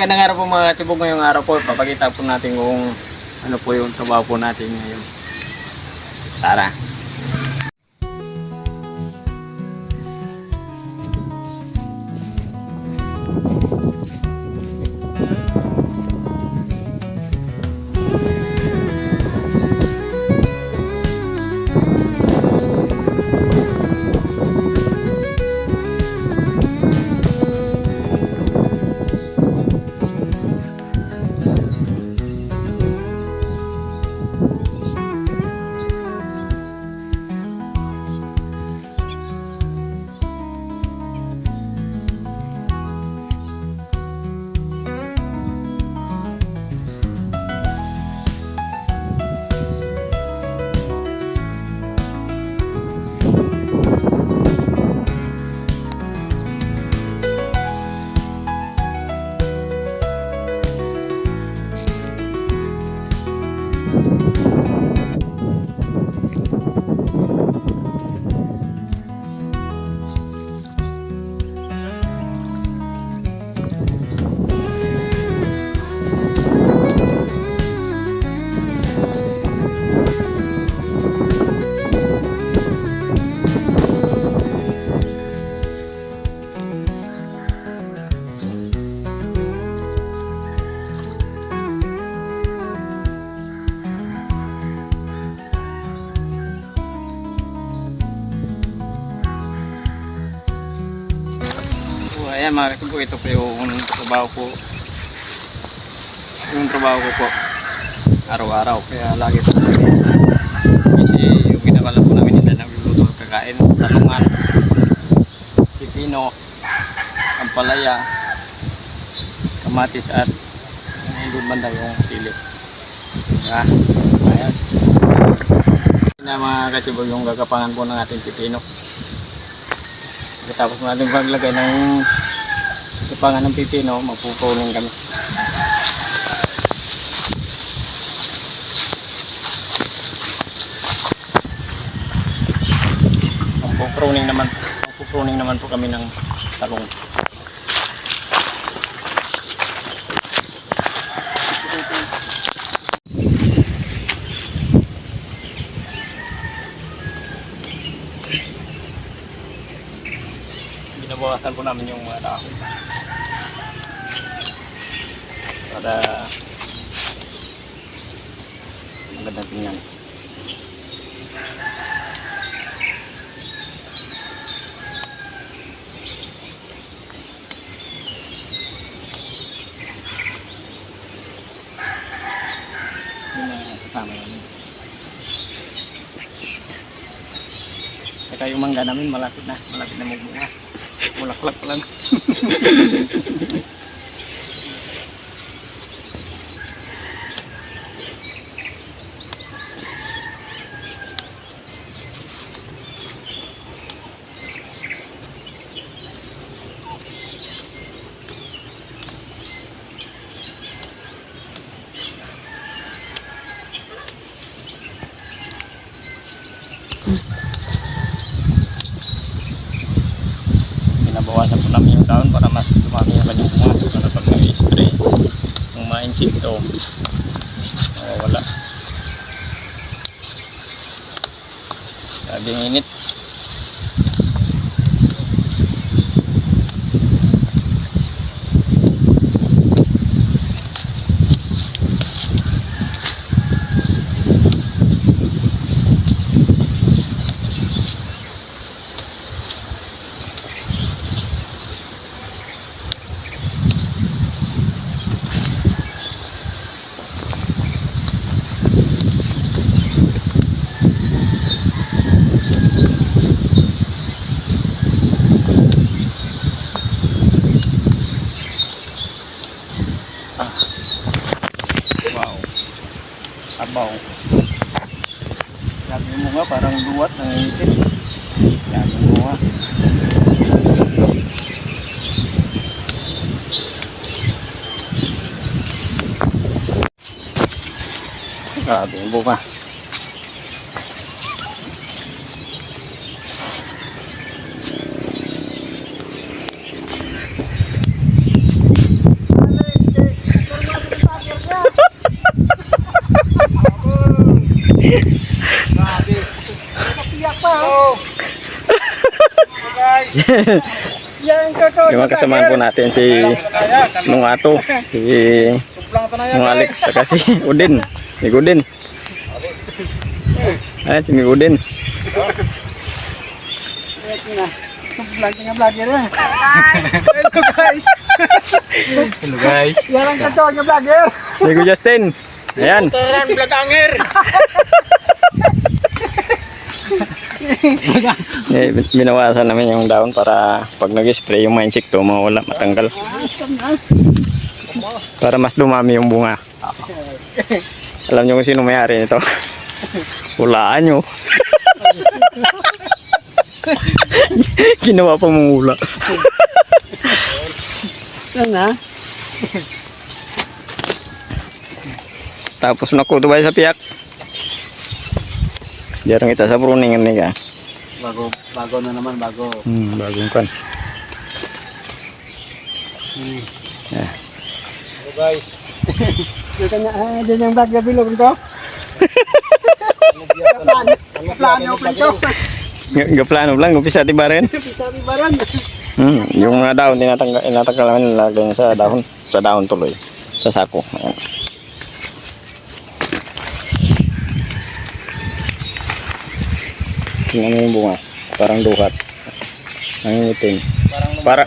Magandang araw po mga katibog. Ngayong araw po, papakita po natin kung ano po yung trabaho po natin ngayon. Tara! Ayan mga katibog, ito po yung trabaho ko po araw-araw, kaya lagi po kasi yung ginagawa po namin nila nagluluto at kakain, talungan, pipino, ampalaya, kamatis at yung banda yung sili. Ayos na mga katibog yung gagapangan po ng ating pipino. Tapos natin paglagay ng gapangan ng pipino, magpupunin kami. Magpupruning naman po kami ng talong. Binabawasan po namin yung mga dahon para magandang tingnan. Yun na kasama namin. Saka yung mangga namin malapit na magbunga. Mulaklak pa lang. Binabawasan po namin yung dahon para mas dumami yung kanyang bunga, para pag nag-spray yung mga insekto wala. Sabing init. Sabaw. Lagi mo nga parang duwat ng ngipin. Lagi mo nga. Grabe yung bunga. Yan ko. Yung mga kasamahan po natin si Nungato, si Nung Alex, saka si Udin. Si Udin. Ayan, si Udin. Vlogger na. Hello guys. Hello guys. Yan ang katawag ng vlogger. Si Justin. Ayan. Teran vloganger. Binawasan namin yung daon para pag nag-spray yung mga insekto mawala, matanggal. Para mas dumami yung bunga. Alam nyo kung sino may-ari nito? Hulaan nyo. Ginawa pa mong hula. Sana. Tapos nakuto ba sa piyak? Jarang kita sa pruningan ni ka. Bago na naman, bago. Bagong kan. Yeah. Hello guys. Dito na, dyan yung vlogger bilog nito. Plano pa ito. Gaplano lang, umpisa di ba rin? Sabi barang. Yung mga daon, tinatanggal namin, nilagay sa dahon tuloy. Sa sako. Ayan. Tingnan mo yung bunga. Parang duhat. Nangingitim. Parang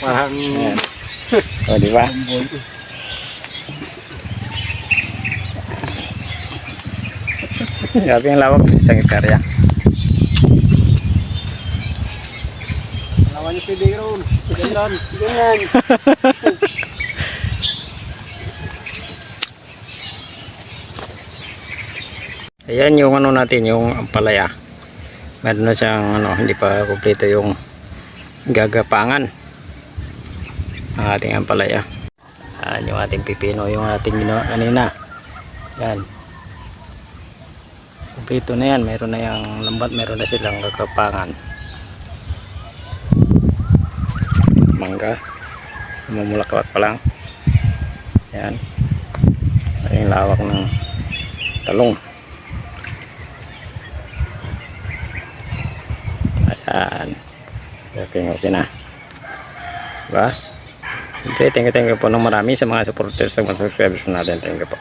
ayan. O, di ba? Grabe yung lawak. Isang hektarya. Lawan yung pwede ron. Ganyan. Ayan yung ano natin, yung ampalaya. Meron na siyang ano, hindi pa kumpleto yung gagapangan ang ating ampalaya. Ayan yung ating pipino, yung ating ginawa kanina. Yan. Kumpleto na yan, meron na yung lambat, meron na silang gagapangan. Mangga, mamulaklak pa lang. Yan. Ayan yung lawak ng talong. Ayan. Okay na. Diba? Okay, thank you po ng marami sa mga supporters at mga subscribers natin. Thank you po.